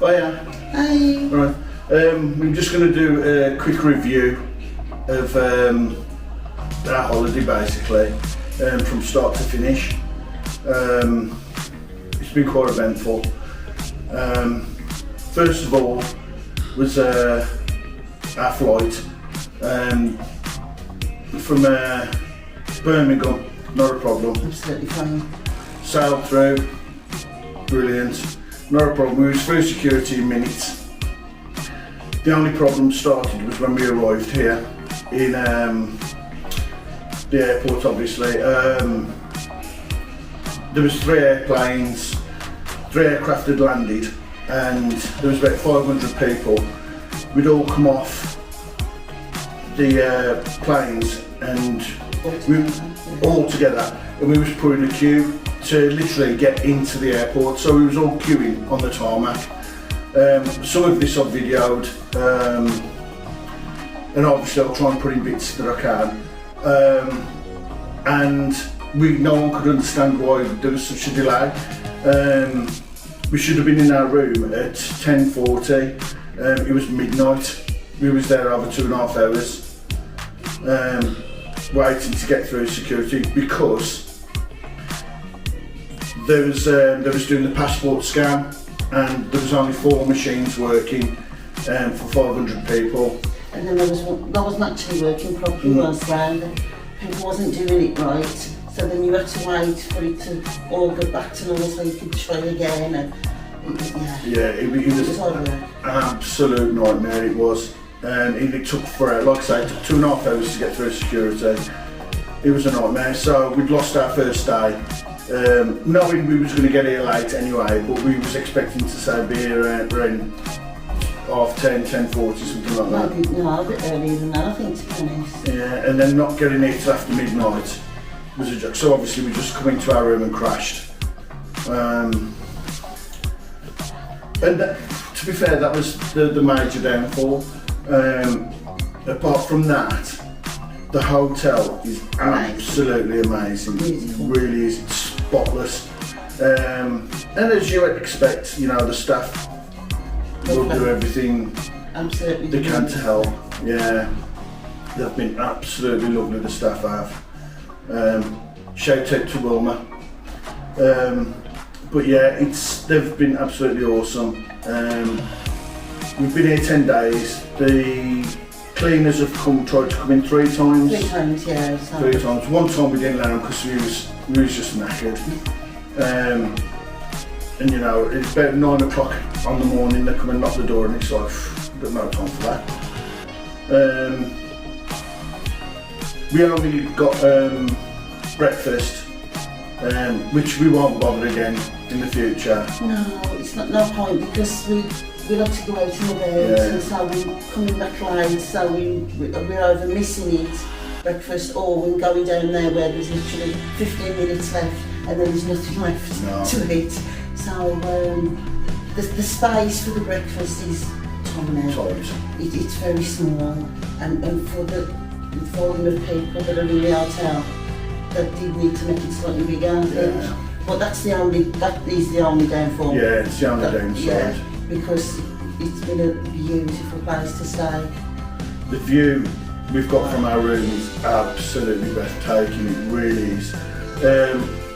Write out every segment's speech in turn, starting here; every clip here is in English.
Hiya. Hi. Right. We're just going to do a quick review of our holiday, basically, from start to finish. It's been quite eventful. First of all was our flight from Birmingham, not a problem. Absolutely fine. Sailed through, brilliant, not a problem. We was through security in minutes. The only problem started was when we arrived here in the airport, obviously. There was 3 airplanes, 3 aircraft had landed, and there was about 500 people. We'd all come off the planes and we were all together, and we was put in a queue to literally get into the airport. So we was all queuing on the tarmac. Some of this I've videoed, and obviously I'll try and put in bits that I can. And no one could understand why there was such a delay. We should have been in our room at 10:40. It was midnight. We was there over 2.5 hours, waiting to get through security because there was doing the passport scan, and there was only 4 machines working for 500 people. And then that wasn't actually working properly, was there? People wasn't doing it right. So then you had to wait for it to all go back to normal so you could try again. And it was an absolute nightmare, it was. And it took like I say, it took 2.5 hours to get through security. It was a nightmare. So we'd lost our first day, knowing we was going to get here late anyway, but we was expecting to say be here around 10:40, something like that. Maybe, no, a bit earlier than that, I think, to be honest. Yeah, and then not getting here till after midnight was a joke. So obviously we just come into our room and crashed. And to be fair, that was the major downfall. Apart from that, the hotel is absolutely amazing. Beautiful. It really is. It's spotless. And as you would expect, you know, the staff will do everything Absolutely they can to help. Yeah, they've been absolutely lovely, the staff have. Shout out to Wilma. But yeah, they've been absolutely awesome. We've been here 10 days. The cleaners have tried to come in 3 times. 3 times, yeah. So. 3 times. One time we didn't let them because we was just knackered. And you know, it's about 9 o'clock on the morning, they come and knock the door and it's like, we've got no time for that. We only got breakfast, which we won't bother again in the future. No, it's no point because we like to go out in the bed, and so we're coming back late, so we're either missing it, breakfast, or we're going down there where there's literally 15 minutes left and then there's nothing left to eat. So the space for the breakfast is tiny. It's very small, and for the volume of people that are in the hotel, that did need to make it slightly bigger, I think. But that is the only downfall. Yeah, it's the only downside. Yeah, because it's been a beautiful place to stay. The view we've got from our room is absolutely breathtaking, it really is.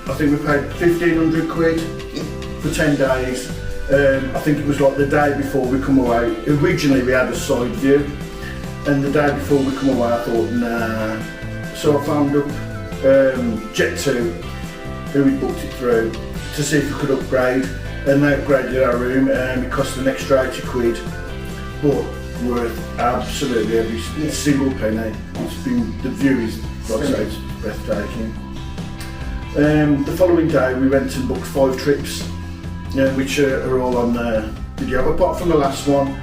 I think we paid 1,500 quid for 10 days. I think it was like the day before we come away. Originally we had a side view, and the day before we come away I thought, nah. So I phoned up Jet2, who we booked it through, to see if we could upgrade, and they upgraded our room, and it cost an extra 80 quid, but worth absolutely every single penny. The view is, like I say, it's breathtaking. The following day we went and booked 5 trips, which are all on the video, apart from the last one,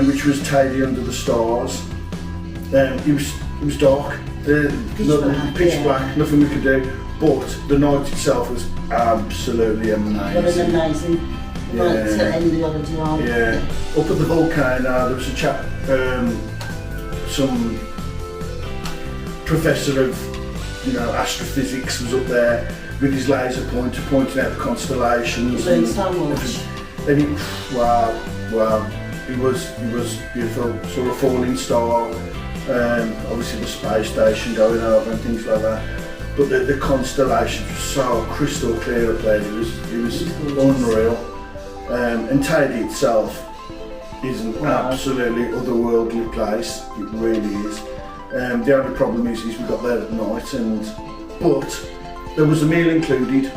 which was Tidy Under the Stars. It was dark, pitch black, nothing we could do, but the night itself was absolutely amazing. What an amazing night to end the holiday on. Yeah, up at the volcano there was a chap, some professor of astrophysics was up there with his laser pointer pointing out the constellations. You learned so much. and wow, it was beautiful. Saw a falling star, obviously the space station going over and things like that. But the constellations were so crystal clear up there. It was unreal. And Tenerife itself is an absolutely otherworldly place. It really is. The only problem is we got there at night, but there was a meal included,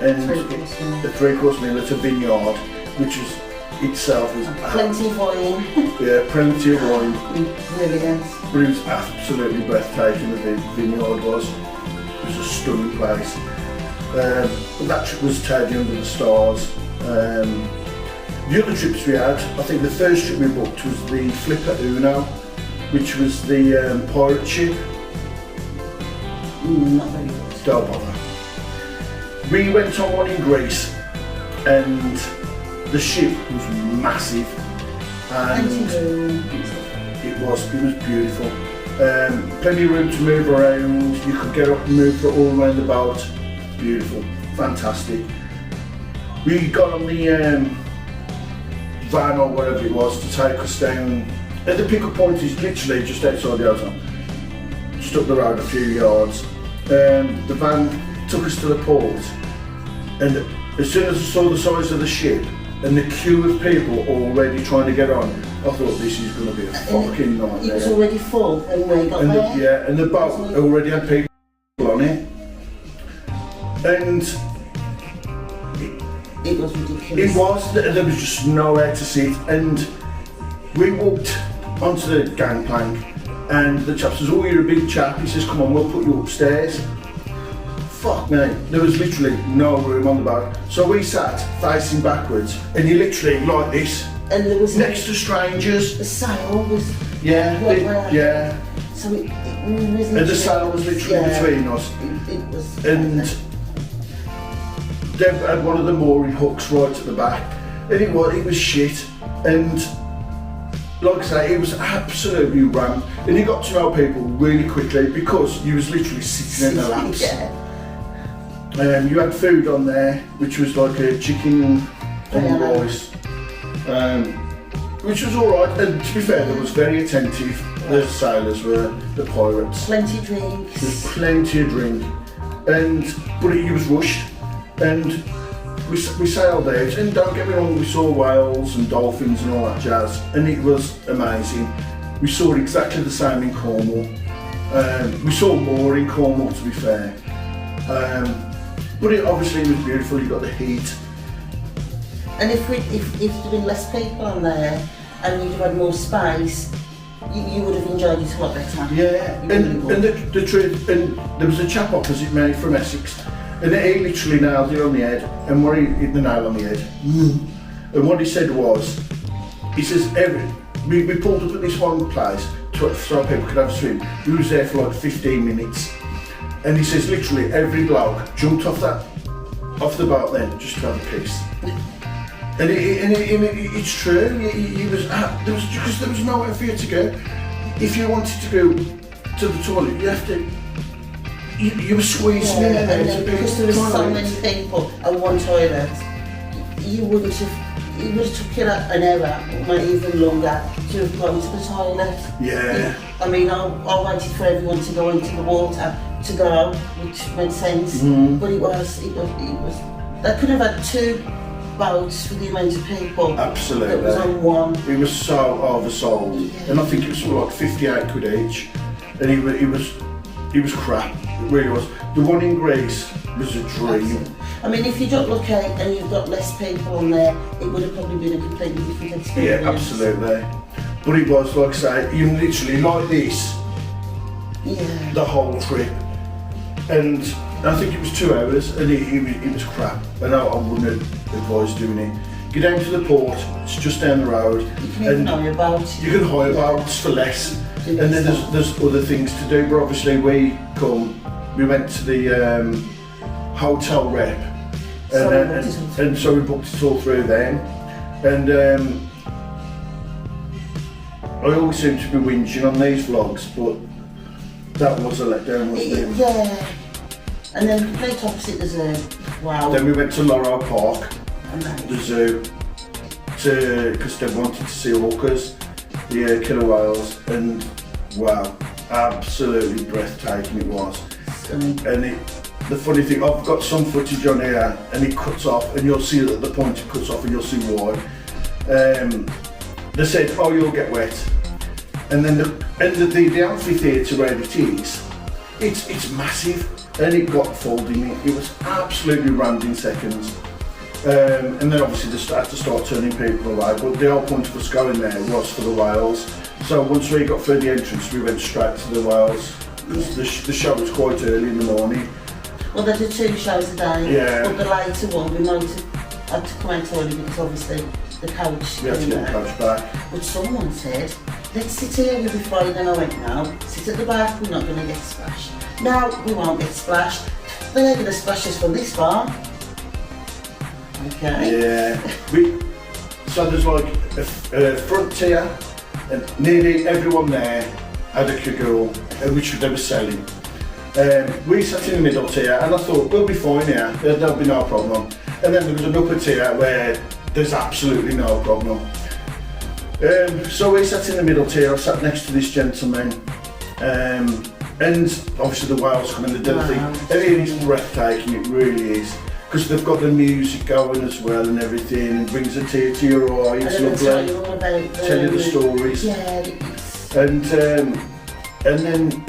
and a three-course meal at a vineyard, which was itself was plenty of wine. Yeah, plenty of wine. Brilliant. But it was absolutely breathtaking. The vineyard was. It was a stunning place. But that trip was Teddy under the stars. The other trips we had, I think the first trip we booked was the Flipper Uno, which was the pirate ship. Not very good. Don't bother. We went on one in Greece, and the ship was massive, and it was beautiful. Plenty of room to move around. You could get up and move all around the boat. Beautiful, fantastic. We got on the van or whatever it was to take us down, and the pickup point is literally just outside the hotel, just up the road a few yards. The van took us to the port, and as soon as I saw the size of the ship and the queue of people already trying to get on, I thought this is going to be a fucking nightmare. It was already full and when we got there. Yeah, and the boat already had people on it, and it was ridiculous. it was. There was just nowhere to sit, and we walked onto the gangplank, and the chap says, "Oh, you're a big chap." He says, "Come on, we'll put you upstairs." Fuck me, there was literally no room on the boat. So we sat facing backwards, and you literally like this, and there was next to strangers. The sail was yeah. So it was and the sail was literally between us. It was. And they had one of the mooring hooks right at the back, and it was shit. And like I say, it was absolutely rammed, and you got to know people really quickly because you was literally sitting in their laps. You had food on there, which was like a chicken and rice, which was alright, and to be fair, they was very attentive. The sailors were, the pirates. Plenty of drinks. There's plenty of drink, but it was rushed, and we sailed out, and don't get me wrong, we saw whales and dolphins and all that jazz, and it was amazing. We saw exactly the same in Cornwall. We saw more in Cornwall, to be fair. But obviously it was beautiful. You got the heat. And if there'd been less people on there and you'd have had more space, you would have enjoyed it a lot better. Yeah, and the truth, and there was a chap opposite me from Essex, and he literally nailed it on the head, and what he hit the nail on the head. And what he said was, he says, we pulled up at this one place so people could have a swim. We was there for like 15 minutes. And he says literally every bloke jumped off the boat then just to have a piss. And it's true. Because there was nowhere for you to go. If you wanted to go to the toilet, you have to. You were squeezing in there. Because there were so many people and one toilet, it would have took you an hour, or maybe even longer, to have gone to the toilet. Yeah. I mean, I waited for everyone to go into the water to go, which made sense. But it was. They could have had two boats for the amount of people. Absolutely. That was on one. It was so oversold, and I think it was something like 58 quid each, and it was crap. It really was. The one in Greece was a dream. I mean, if you don't look at it and you've got less people on there, it would have probably been a completely different experience. Yeah, absolutely. But it was, like I say, you literally like this, the whole trip. And I think it was 2 hours, and it was crap. And I wouldn't advise doing it. Get down to the port, it's just down the road. You can even hire boats. You can hire boats for less. And then there's other things to do, but obviously we went to the hotel rep, and so we booked it all through then. And I always seem to be whinging on these vlogs, but that was a letdown, wasn't it? Yeah. And then complete opposite the zoo. Wow. Then we went to Loro Park, Amazing. the zoo, because they wanted to see orcas, the killer whales, and wow, absolutely breathtaking it was. And the funny thing, I've got some footage on here, and it cuts off, and you'll see that at the point it cuts off, and you'll see why. They said, "Oh, you'll get wet," and then the amphitheatre where it is, it's massive, and it got full, didn't it? It was absolutely rammed in seconds. And then obviously they had to start turning people away, but the whole point of us going there was for the whales. So once we got through the entrance, we went straight to the whales, because the show was quite early in the morning. Well, they do 2 shows a day, yeah. But the later one we might have had to come out early because obviously the coach. We had to get the coach back. But someone said, "Let's sit here, we'll be fine." And I went, "No, sit at the back, we're not going to get splashed." "No, we won't get splashed. They're not going to splash us from this far." Okay. Yeah. So there's like a front tier, and nearly everyone there had a kaggle, which they were selling. We sat in the middle tier, and I thought, we'll be fine here, there'll be no problem. And then there was an upper tier where there's absolutely no problem. So we sat in the middle tier, I sat next to this gentleman, and obviously the whales come in, the dead thing. It is breathtaking, it really is. Because they've got the music going as well and everything, and brings a tear to your eye, it's lovely. Tell you all about tell you the stories. Yeah, it is. And then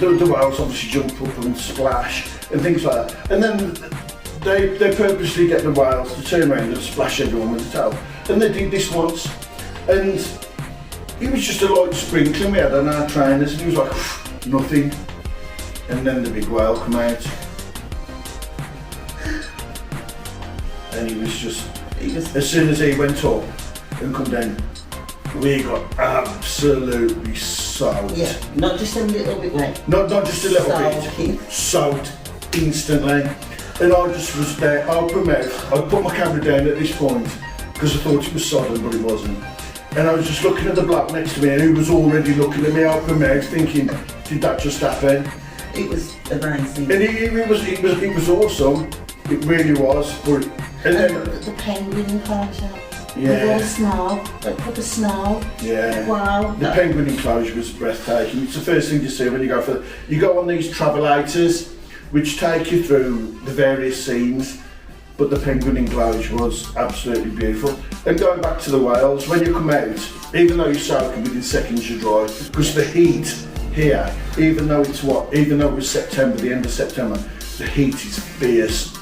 the whales obviously jump up and splash and things like that. And then they purposely get the whales to turn around and splash everyone with the towel. And they did this once, and it was just a light sprinkling we had on our trainers, and it was like, nothing. And then the big whale come out. And he was as soon as he went up and come down, we got absolutely soaked. Yeah, not just a little bit wet. Not just a little bit, soaked instantly. And I just was there, open mouth. I put my camera down at this point because I thought it was sodden, but it wasn't. And I was just looking at the bloke next to me, and he was already looking at me open mouth, thinking, did that just happen? It was amazing. And it was awesome. It really was. And then the penguin enclosure. Yeah. With all the snow, like proper snow. Yeah. Wow. The penguin enclosure was breathtaking. It's the first thing you see when you go on these travelators, which take you through the various scenes. But the penguin enclosure was absolutely beautiful. And going back to the whales, when you come out, even though you're soaking, within seconds you're dry, because the heat here, even though it was September, the end of September, the heat is fierce.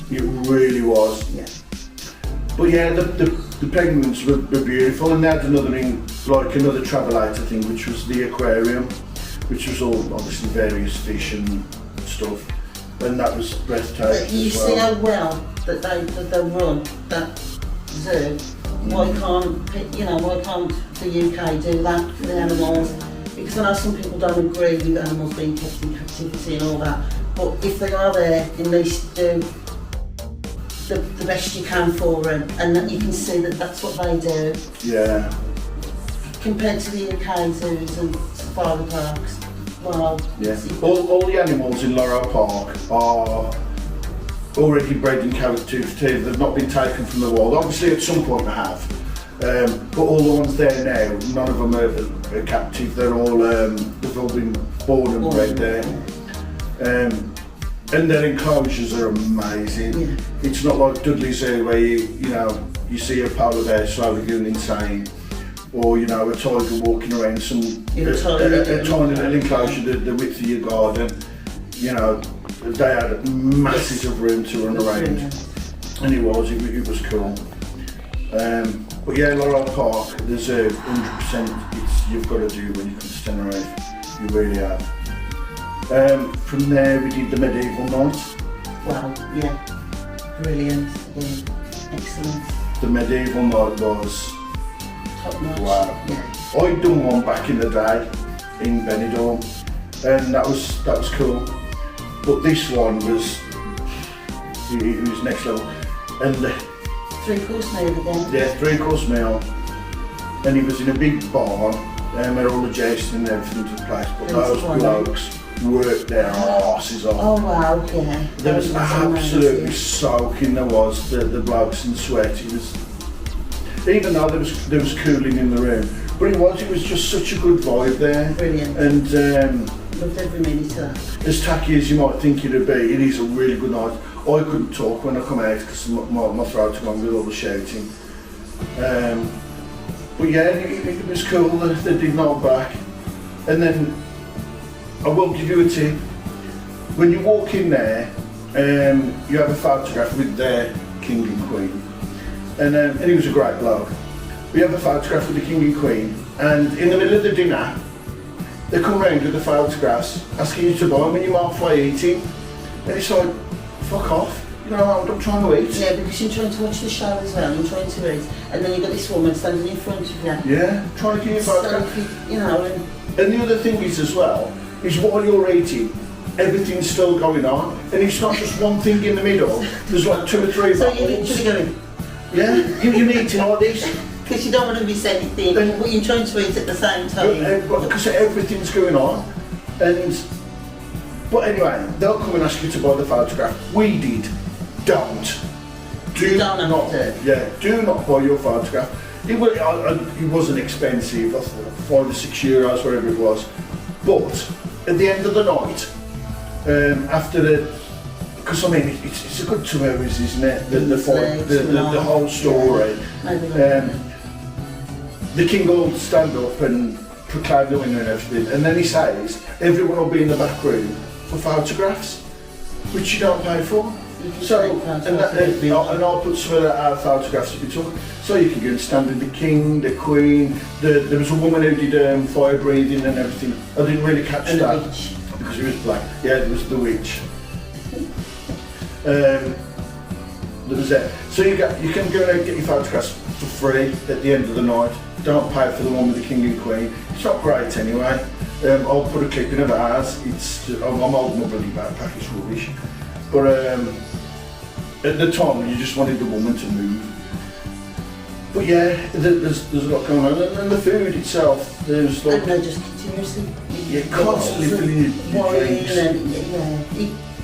It really was. Yeah. But yeah, the penguins were beautiful, and they had another travelator thing, which was the aquarium, which was all obviously various fish and stuff, and that was breathtaking. You as well. see how well that they run that zoo. Why can't the UK do that for the animals? Because I know some people don't agree with animals being kept in captivity and all that, but if they are there, at least do the best you can for them, and that you can see that that's what they do. Yeah. Compared to the UK zoos and safari parks. Wow. Yeah. All the animals in Loro Park are already bred in captivity. They've not been taken from the wild. Obviously, at some point they have. But all the ones there now, none of them are captive. They've all been born and bred there. And their enclosures are amazing. Yeah. It's not like Dudley Zoo where you see a polar bear slowly going insane, or a tiger walking around a tiny little enclosure the width of your garden. They had masses of room to run around, and it was cool. But yeah, Loro Park, the zoo, 100%. You've got to do when you come to Tenerife. You really have. From there we did the medieval night. Wow, yeah, brilliant, yeah. Excellent. The medieval night was top notch. Wow. Yeah. I'd done one back in the day in Benidorm, and that was cool. But this one was next level. And the 3-course meal again. Yeah, 3-course meal. And it was in a big barn, where all the jousting and everything took place. But those blokes worked their arses off. Oh wow, yeah. There was absolutely soaking, there was, the blokes in sweat. It was even though there was cooling in the room. But it was just such a good vibe there. Brilliant. And loved every minute of that. as tacky as you might think it'd be, it is a really good night. I couldn't talk when I come out because my throat had gone with all the shouting. But yeah, it was cool. They did knock back. And then I will give you a tip. When you walk in there, you have a photograph with their king and queen. And he was a great bloke. We have a photograph with the king and queen, and in the middle of the dinner, they come round with the photographs, asking you to buy them when you're halfway eating. And it's like, fuck off. You know, I'm trying to eat. Yeah, because you're trying to watch the show as well, and trying to eat, and then you've got this woman standing in front of you. Yeah, trying to give you a photograph. So, you know, and the other thing is as well, is while you're eating, everything's still going on, and it's not just one thing in the middle, there's like 2 or 3 so bottles. you're literally going, yeah, you're eating like this. because you don't want to miss anything, but you're trying to eat at the same time. Because everything's going on, but anyway, they'll come and ask you to buy the photograph. We did. Don't. Do not buy your photograph. It wasn't expensive, I thought, 5 or 6 euros, whatever it was. But at the end of the night, after because I mean it's a good 2 hours, isn't it? The whole story. The king will stand up and proclaim the winner and everything, and then he says everyone will be in the back room for photographs, which you don't pay for. So, and I'll put some of our photographs that we took, so you can go and stand with the king, the queen. There was a woman who did fire breathing and everything. I didn't really catch and that the witch. because it was black. Yeah, it was the witch. There was that. So you can go and get your photographs for free at the end of the night. Don't pay for the one with the king and queen. It's not great anyway. I'll put a clip in of ours. I'm holding my bloody backpack. It's rubbish. But at the time, you just wanted the woman to move. But yeah, there's a lot going on, and the food itself, there's like... And they're just continuously... Yeah, constantly filling your drinks.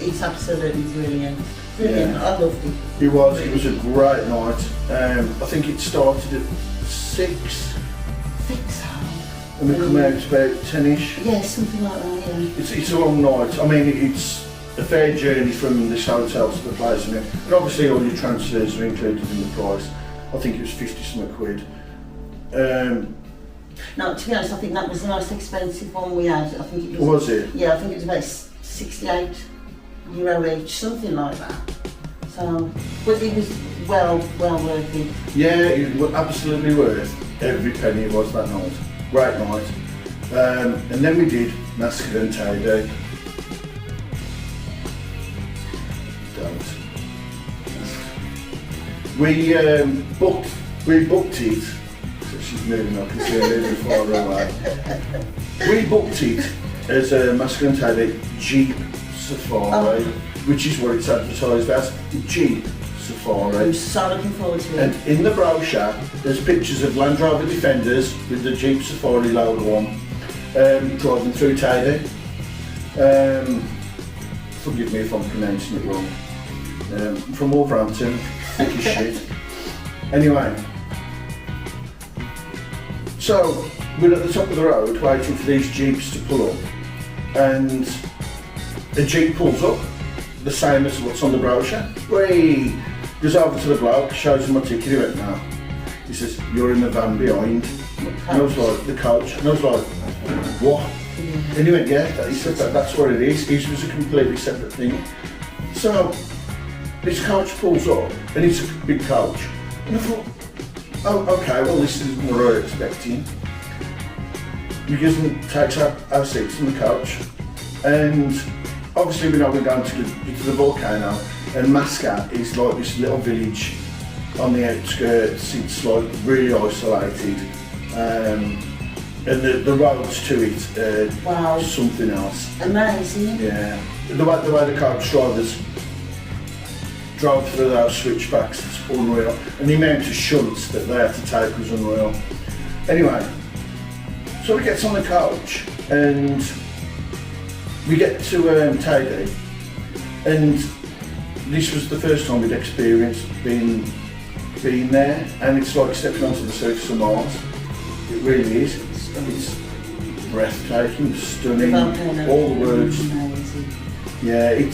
It's absolutely brilliant. Brilliant, yeah. I loved it. It was a great night. I think it started at 6. 6? And we come out about 10ish. Yeah, something like that, yeah. It's a long night. I mean, it's a fair journey from this hotel to the place, isn't it? And obviously all your transfers are included in the price. I think it was 50-something quid. No, to be honest, I think that was the most expensive one we had. I think it was. Was it? Yeah, I think it was about €68 each, something like that. So, but it was well worth it. Yeah, it was absolutely worth every penny it was that night. Great night. And then we did Masculine Day. Don't. We booked it. So she's moving, I can see her moving farther away. We booked it as a Masculine Day Jeep Safari, which is what it's advertised as, Jeep Safari. I'm so looking forward to it. And in the brochure, there's pictures of Land Rover Defenders with the Jeep Safari logo on, driving through Taylor. Forgive me if I'm pronouncing it wrong. From Wolverhampton, thick as shit. Anyway, so we're at the top of the road waiting for these Jeeps to pull up, and the Jeep pulls up, the same as what's on the brochure. Whee! Goes over to the bloke, shows him my ticket, he went, no. He says, you're in the van behind. And I was like, the coach. And I was like, what? Yeah. And he went, yeah, he said that's what it is. It was a completely separate thing. So, this coach pulls up, and it's a big coach. And I thought, oh, okay, well this is what I was expecting. He goes and takes our seats in the coach, and obviously we're not going down to the volcano, and Mascat is like this little village on the outskirts. It's like really isolated, and the roads to it are something else. Amazing. Yeah, the way the coach drivers drove through those switchbacks, it's unreal, and the amount of shunts that they had to take was unreal. Anyway, so we get on the coach and we get to Taydee, and this was the first time we'd experienced being been there, and it's like stepping onto the surface of Mars. It really is. It's breathtaking, stunning, all the words. Yeah, it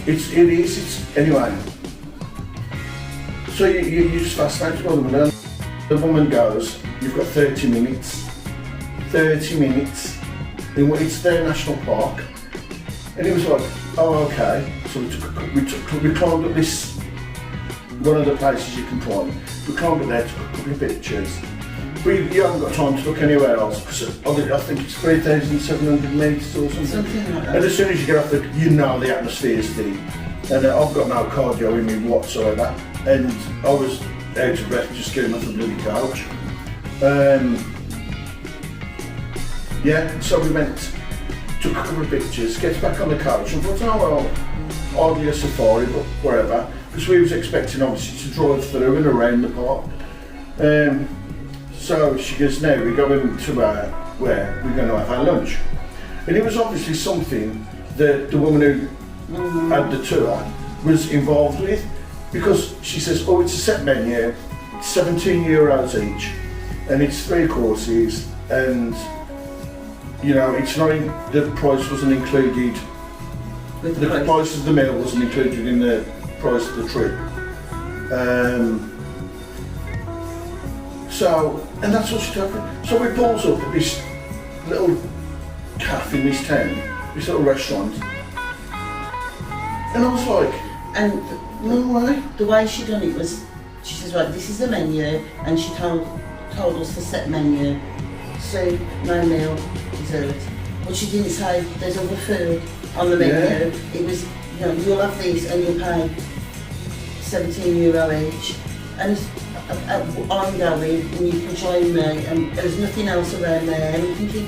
is. Anyway, so you just fascinated by the woman. The woman goes, you've got 30 minutes. 30 minutes. It's their national park. And it was like, oh, okay. So we climbed up this, one of the places you can climb. We climbed up there, took a couple of pictures. You haven't got time to look anywhere else, because I think it's 3,700 metres or something. Like that. And as soon as you get off you know the atmosphere's thin. And I've got no cardio in me whatsoever. And I was out of breath just getting off the bloody couch. Yeah, so we went, took a couple of pictures, gets back on the couch and thought, oh well, hardly a safari, but wherever. Because we was expecting obviously to drive through and around the park. So she goes, now we're going to where we're going to have our lunch. And it was obviously something that the woman who had the tour was involved with, because she says, oh, it's a set menu, it's €17 each, and it's 3 courses, and you know, it's not the price wasn't included, the price of the meal wasn't included in the price of the trip. So, and that's what she told me. So we pulls up at this little cafe in this town, this little restaurant, and I was like, and no way. The way she done it was, she says, right, this is the menu, and she told us the set menu, soup, no meal, dessert. But she didn't say there's other food on the menu. Yeah. It was, you know, you'll have this and you'll pay €17 each. And I'm going and you can join me, and there's nothing else around there. And I'm thinking,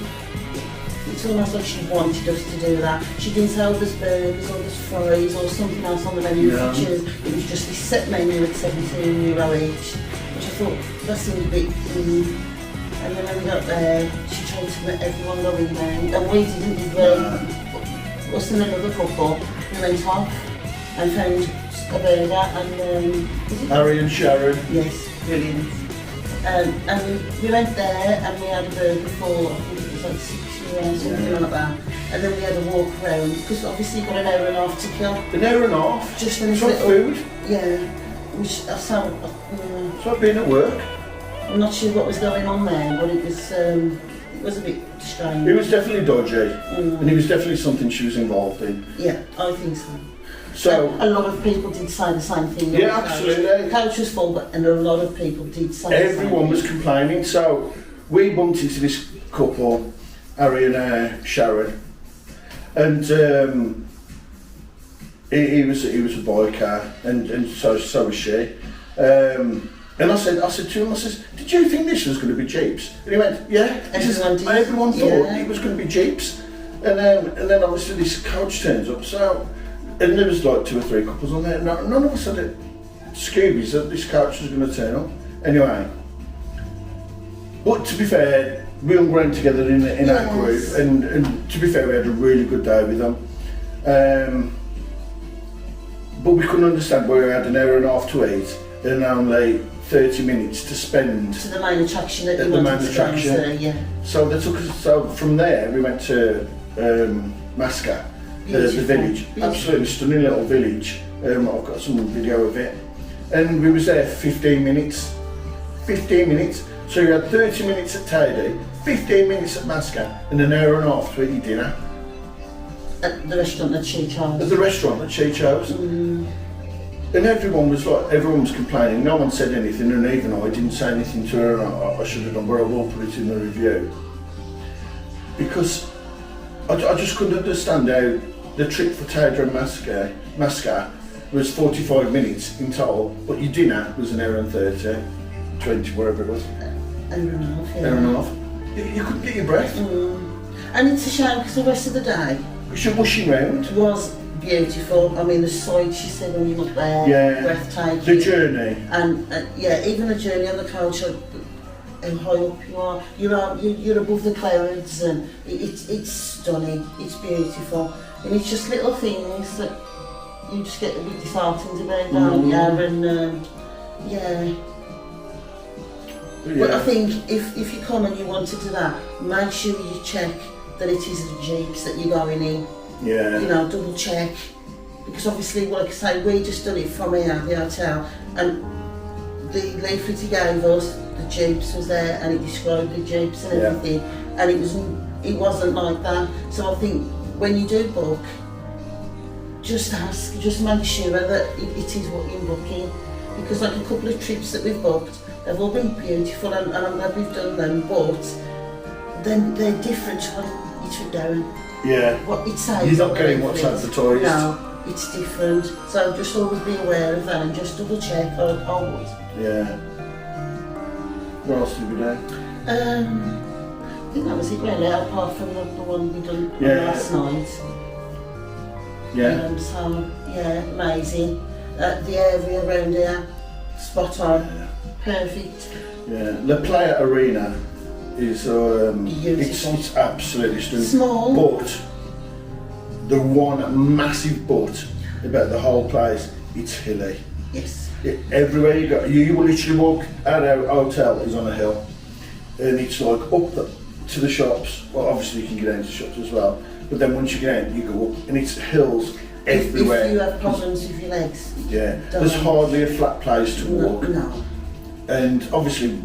it's almost like she wanted us to do that. She didn't say, oh, there's burgers or there's fries or something else on the menu to choose. It was just this set menu at €17 each, which I thought, that seemed a bit And then when we got there, she tried to let everyone go in there, and we didn't, did we? Us and another couple, we went off and found a burger and Harry and Sharon. Yes, brilliant. And we went there and we had a burger for, I think it was like €6, something like that. And then we had a walk around, because obviously you've got an hour and a half to kill. An hour and a half? Just for this little food? Yeah. Which I sound, So I've been at work. I'm not sure what was going on there, but it was a bit strange. It was definitely dodgy, and it was definitely something she was involved in. Yeah, I think so. So and a lot of people did say the same thing. Yeah, absolutely. The coach was full, and a lot of people did say the same thing. Everyone was complaining. So we bumped into this couple, Harry and Sharon, and he was a biker, and so was she. And I said to him, I says, did you think this was going to be Jeeps? And he went, yeah. Everyone thought it was going to be Jeeps. And then obviously this coach turns up, so, and there was like 2 or 3 couples on there. None of us had Scoobies that this coach was going to turn up. Anyway, but to be fair, we all ran together in our group, and to be fair, we had a really good day with them. But we couldn't understand why we had an hour and a half to eat and only 30 minutes to spend to the main attraction that you wanted to go to, yeah. So they took us. So from there we went to Masca, the village. Beautiful. Absolutely stunning little village. I've got some video of it, and we was there for 15 minutes. 15 minutes. So you had 30 minutes at Tidy, 15 minutes at Masca, and an hour and a half to eat your dinner. At the restaurant that she chose. At the restaurant that she chose. And everyone was complaining, no one said anything, and even I didn't say anything to her, and I should have done, but I will put it in the review. Because I just couldn't understand how the trip for Taylor and Masca was 45 minutes in total, but your dinner was an hour and 30, 20, whatever it was. Hour and a half, yeah. Hour and a half. You couldn't get your breath. And it's a shame, because the rest of the day, you're washing round. Was beautiful. I mean, the sights she said when you look there, breathtaking. The journey. And even the journey on the coach, how high up you are. You're above the clouds, and it's stunning. It's beautiful, and it's just little things that you just get a bit disheartened about, don't you? And Yeah. But But I yeah, think if you come and you want to do that, make sure you check that it is the jeeps that you're going in. yeah, You know, double check. Because obviously, like I say, we just done it from here, the hotel, and the leaflet he gave us, the jeeps was there, and it described the jeeps and Yeah. everything, and it wasn't like that. So I think when you do book, just ask, just make sure that it is what you're booking. Because like a couple of trips that we've booked, they've all been beautiful, and I'm glad we've done them, but then they're different to what it's down. yeah. What it says. You're not getting what's advertised. No, it's different. So just always be aware of that and just double check. Always. Yeah. What else did we do? I think that was it really, apart from the one we done Yeah. last night. Yeah. So yeah, amazing. The area around here, spot on, perfect. Yeah. The Playa Arena is Beautiful. it's absolutely stunning. Small. But the one massive but about the whole place, it's hilly. Yes. Everywhere you go, you will literally walk out our hotel is on a hill, and it's like to the shops. Well, obviously you can get into the shops as well, but then once you get out, you go up, and it's hills everywhere. If you have problems with your legs. Yeah, don't. there's hardly a flat place to No, walk, no. and obviously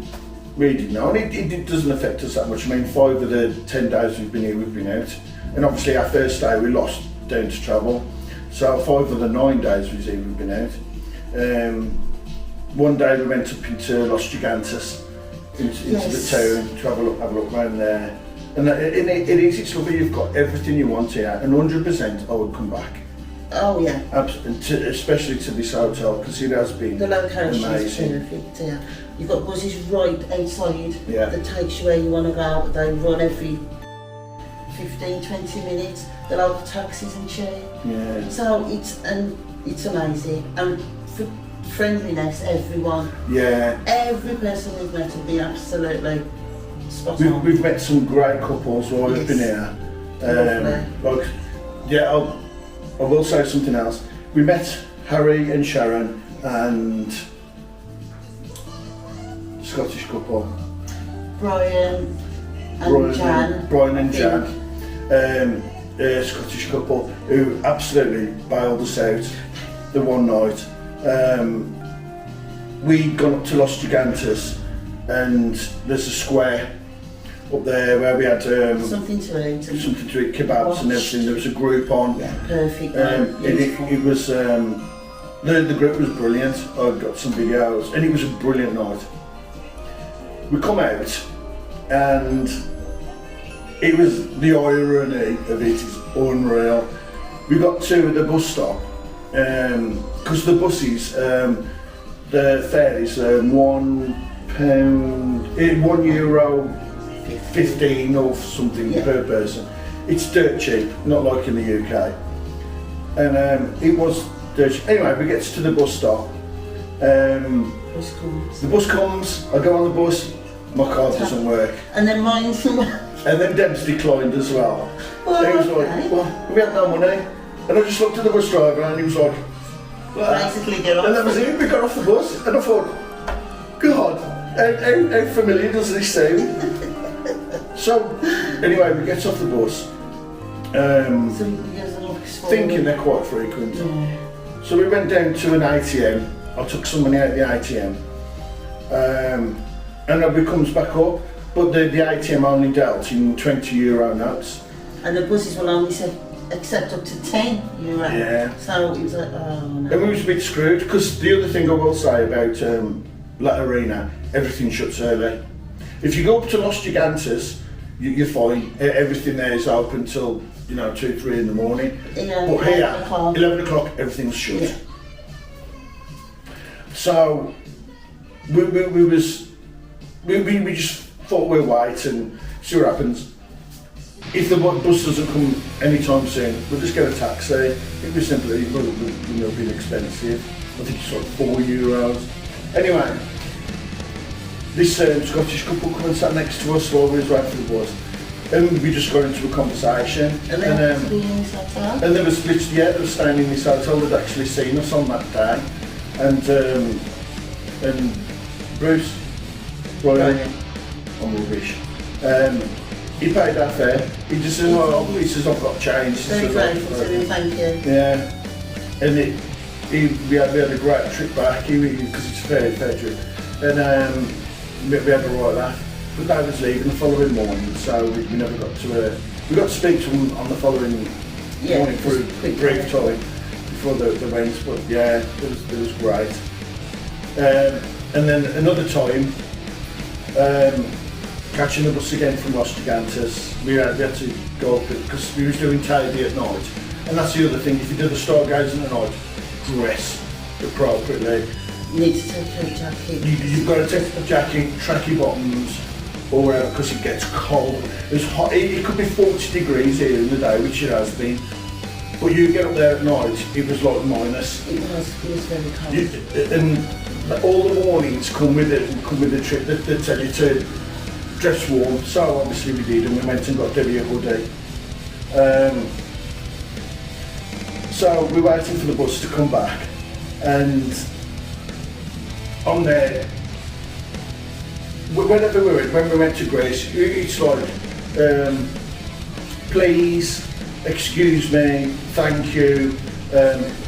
we didn't know, and it doesn't affect us that much. I mean, 5 of the 10 days we've been here, we've been out, and obviously our first day we lost down to travel, so 5 of the 9 days we've been out. One day we went up into Los Gigantes, into Yes. the town, to have a look around there. And it's lovely, you've got everything you want here, and 100% I would come back. Oh yeah. Especially to this hotel, because it has been The location is amazing. perfect. Yeah. You've got buses right outside Yeah. that takes you where you want to go. They run every 15-20 minutes. The local taxis and cheap. Yeah. So it's amazing, and for friendliness, everyone, Yeah. every person we've met will be absolutely spot We've, on. we've met some great couples while we've Yes. been here. Lovely. Like, yeah, I will say something else. We met Harry and Sharon and Scottish couple. Brian and Jan. Brian and I Jan. think. Scottish couple who absolutely bailed us out the one night. We'd gone up to Los Gigantes, and there's a square up there where we had Something to eat. something to eat, kebabs and everything. There was a group on. Yeah, perfect. And it was the group was brilliant. I got some videos, and it was a brilliant night. We come out, and it was the irony of it is unreal. We got to the bus stop, because the buses, the fare is £1, €1.15 or something per person. It's dirt cheap, not like in the UK. And it was dirt cheap. Anyway, we get to the bus stop. Bus comes. The bus comes, I go on the bus, my card doesn't work. And then mine's And then Deb's declined as well. Well, He was okay. like, well, we had no money. And I just looked at the bus driver and he was like, well, basically get off. and that was it, we got off the bus. And I thought, God, how familiar does this sound? So, anyway, we get off the bus. So you guys are like Thinking they're quite frequent. Yeah. So we went down to an ATM. I took some money out of the ATM. And then it comes back up. But the ATM only dealt in €20 notes. And the buses will only accept up to €10. Yeah. So it was like, oh no. And we was a bit screwed, because the other thing I will say about La Arena, everything shuts early. If you go up to Los Gigantes, you're fine. Everything there is open till 2-3 in the morning. Yeah, But here, 11 o'clock. 11 o'clock, everything's shut. Yeah. So we just thought we'll wait and see what happens. If the bus doesn't come anytime soon, we'll just get a taxi. It was simply, it would have been expensive. I think it's like €4. Anyway, this Scottish couple come and sat next to us while we was waiting for the bus. And we just got into a conversation. And then to be in this hotel. And they were literally, they were staying in this hotel. They'd actually seen us on that day. And and Bruce, Brian, I'm rubbish. He paid our fare. He just said, "Oh, he says I've got change." Very grateful to him, thank you. Yeah, and we had a great trip back. Because it's a fair trip, and we had a right laugh. But Dave was leaving the following morning, so we never got to. We got to speak to him on the following morning for a brief time before the went. But yeah, it was great. And then another time, catching the bus again from Los Gigantes, we had to go up because we was doing Tavy at night. And that's the other thing, if you do the stargazing at night, dress appropriately. You need to take your jacket. You've got to take the jacket, tracky bottoms, or whatever, because it gets cold. It's hot. It could be 40 degrees here in the day, which it has been. But you get up there at night, it was like minus. It was very cold. And all the warnings come with the trip. They tell you to dress warm. So obviously we did, and we went and got Debbie a hoodie. So we were waiting for the bus to come back, and on there, whenever when we went to Greece, it's like, please, excuse me, thank you.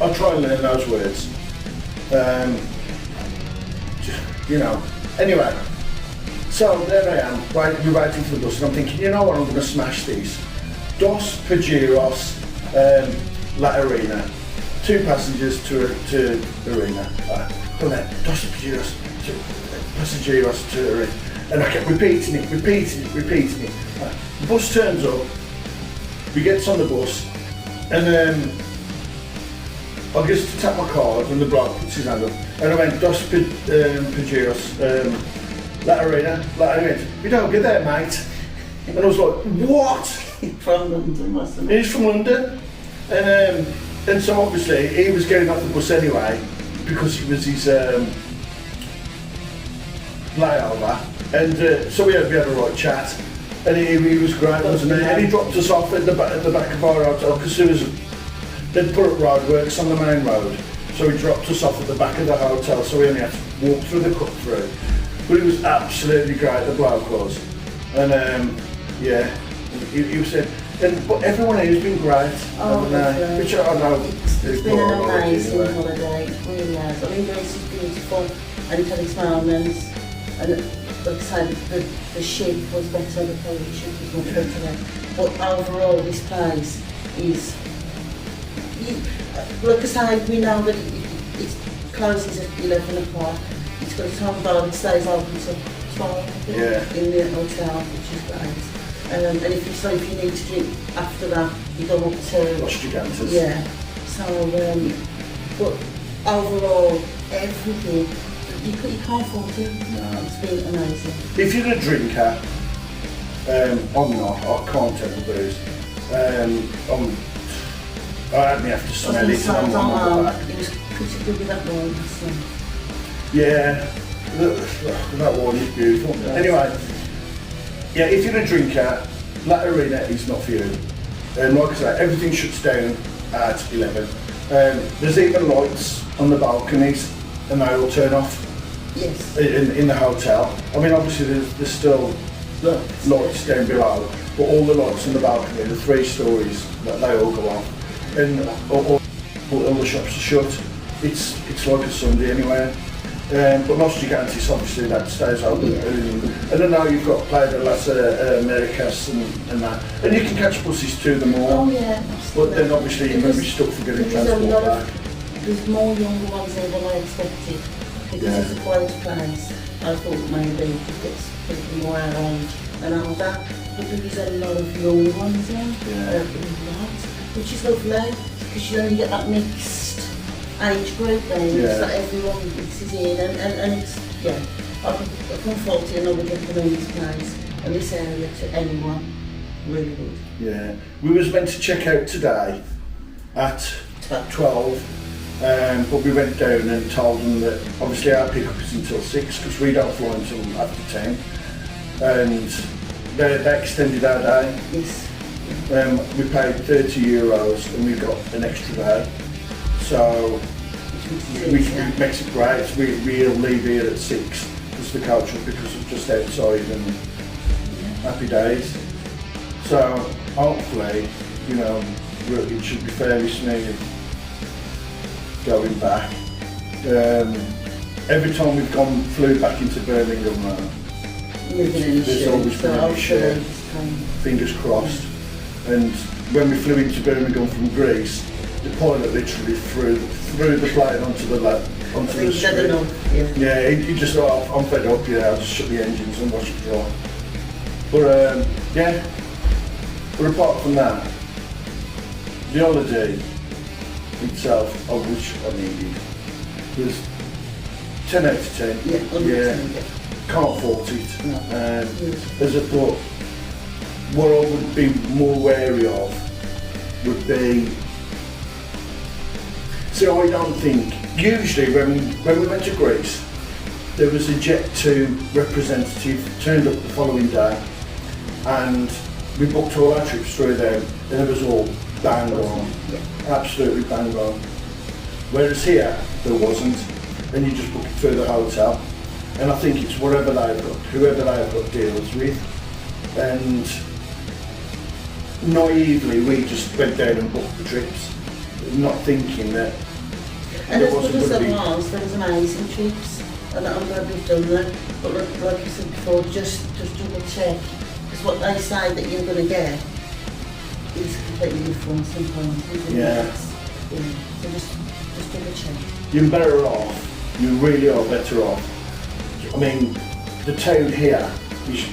I'll try and learn those words. You know. Anyway, so there I am, we're waiting for the bus, and I'm thinking, you know what, I'm going to smash these. Dos Pajeros, La Arena. 2 passengers to Arena. Dos Pajeros to Pasajeros to Arena. And I kept repeating it. The bus turns up, we get on the bus, and I just tap my card, and the bloke puts his hand up, and I went, Dos Pajeros, La Arena. He went, we don't get there, mate. And I was like, what? From London, wasn't it? He's from London, and so obviously he was getting off the bus anyway because it was his layover, and so we had a right chat, and he was great, wasn't he? And he dropped us off at the back of our hotel because they'd put up roadworks on the main road, so he dropped us off at the back of the hotel, so we only had to walk through the cut-through. But it was absolutely great, the bloke was, and yeah. You said, but everyone here has been great, haven't they? Which I know it's been an amazing holiday, it really has. I mean, Greece is beautiful and it had its moments, and like I say, the ship was better, the Polish ship was much better there. But overall, this place is, like I say, we know that it closes at 11 o'clock. It's got a time bar that stays open till 12 in the hotel, which is great. And if you need to drink after that, you go up to Los Gigantes. Yeah. So, but overall, everything you can't fault it. No, it's been amazing. If you're a drinker, I'm not. I can't take the booze. I only have to smell it and I'm on my back. It was pretty good with that wine. So. Yeah, that wine is beautiful. Yeah. Anyway. Yeah, if you're a drinker, La Arena is not for you. Like I say, everything shuts down at 11. There's even lights on the balconies, and they all turn off. Yes. In the hotel. I mean, obviously there's still lights down below, but all the lights on the balcony, the 3 stories, they all go off, and all the shops are shut. It's like a Sunday anyway. But Los Gigantes, obviously, that stays open. Yeah. And I know you've got Playa de las Americas and that. And you can catch buses to the mall. Oh, yeah. But then obviously you're going to be stuck for getting transport back. There's more younger ones there than I expected. Because it's a quiet place. I thought maybe it gets people more around and all that. But there's a lot of young ones there. Which is lovely, because you only get that mixed age group then, so everyone mixes in, and it's, I can fault it, and I would recommend this place and this area to anyone, really good. Yeah, we was meant to check out today at 12, but we went down and told them that obviously our pick-up is until 6, because we don't fly until after 10, and they extended our day. Yes. We paid €30 and we got an extra day. So Which makes it great. We'll leave here at 6 because the coach will pick us up just outside and happy days. So hopefully, you know, it should be fairly smooth going back. Every time we've flew back into Birmingham now, there's always been an issue, fingers crossed. And when we flew into Birmingham from Greece, the pilot literally threw the plane onto the street. Yeah, he just thought, I'm fed up, I'll just shut the engines and watch it dry. But but apart from that, the holiday itself, I wish I needed, was 10 out of 10. Yeah. Can't fault it. No. As I thought, what I would be more wary of would be, so I don't think, usually when we went to Greece, there was a Jet2 representative turned up the following day, and we booked all our trips through them, and it was all bang on, absolutely bang on. Whereas here, there wasn't, and you just book it through the hotel. And I think it's whoever they've got deals with. And naively, we just went down and booked the trips, not thinking that there wasn't going to be... There was amazing trips, and I'm glad we've done them. But like I said before, just double check, because what they say that you're going to get is completely different sometimes. Yeah. So just double check. You're better off. You really are better off. I mean, the town here is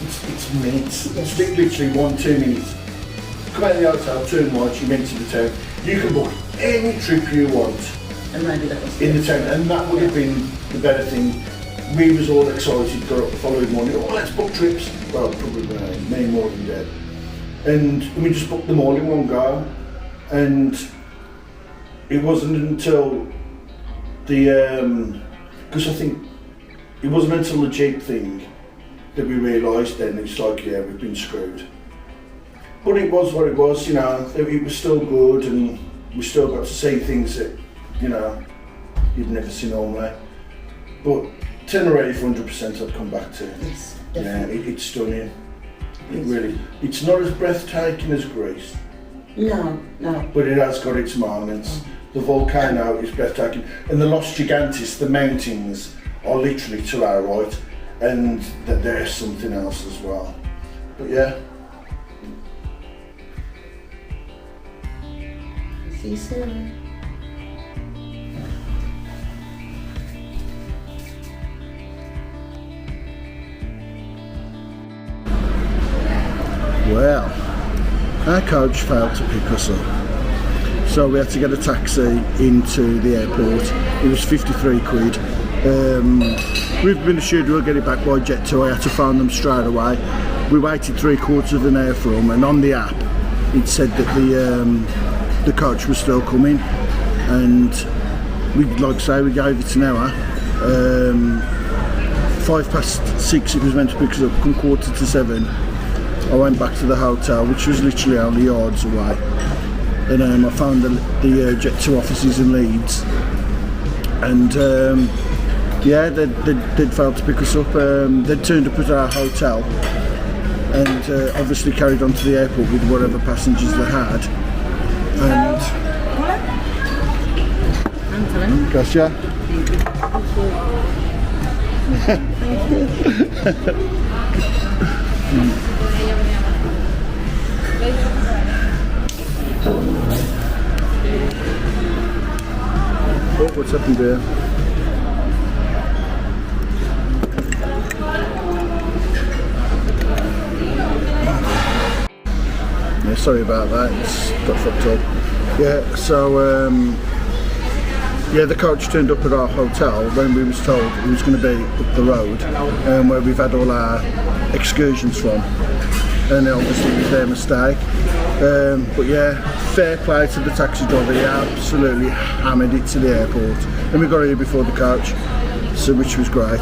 it's minutes. Yes. It's literally 1-2 minutes. Come out of the hotel, turn right, you're into the town. You can book any trip you want. And maybe that was in the town, and that would have been the better thing. We was all excited, got up the following morning, let's book trips. Well, probably me more than dead. And we just booked them all in one go. And it wasn't until because I think it wasn't until the Jeep thing that we realised then it's like, yeah, we've been screwed. But it was what it was, you know, it was still good, and we still got to see things that, you know, you'd never see normally. But Tenerife, 100% I'd come back to. Yes, definitely. Yeah, it's stunning. It really, it's not as breathtaking as Greece. No. But it has got its moments. The volcano is breathtaking, and the Los Gigantes, the mountains, are literally to our right, and that there's something else as well. But yeah. See you soon. Well, our coach failed to pick us up. So we had to get a taxi into the airport. It was 53 quid. We've been assured we'll get it back by Jet2. I had to phone them straight away. We waited 3/4 of an hour for them, and on the app it said that the coach was still coming. And we, like I say, we gave it an hour. 6:05 it was meant to pick us up. Come 6:45, I went back to the hotel, which was literally only yards away. And I found the Jet2 offices in Leeds, and yeah, they'd failed to pick us up. They'd turned up at our hotel, and obviously carried on to the airport with whatever passengers they had. And gotcha. Oh, what's happened there? Yeah, sorry about that, it's got fucked up. Yeah, so yeah, the coach turned up at our hotel when we was told it was going to be up the road, where we've had all our excursions from, and obviously it was their mistake. But yeah, fair play to the taxi driver. He absolutely hammered it to the airport, and we got here before the coach, so which was great.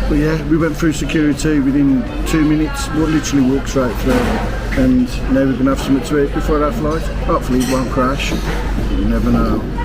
But yeah, we went through security within 2 minutes, literally walked straight through, and now we're going to have something to eat before our flight. Hopefully it won't crash, you never know.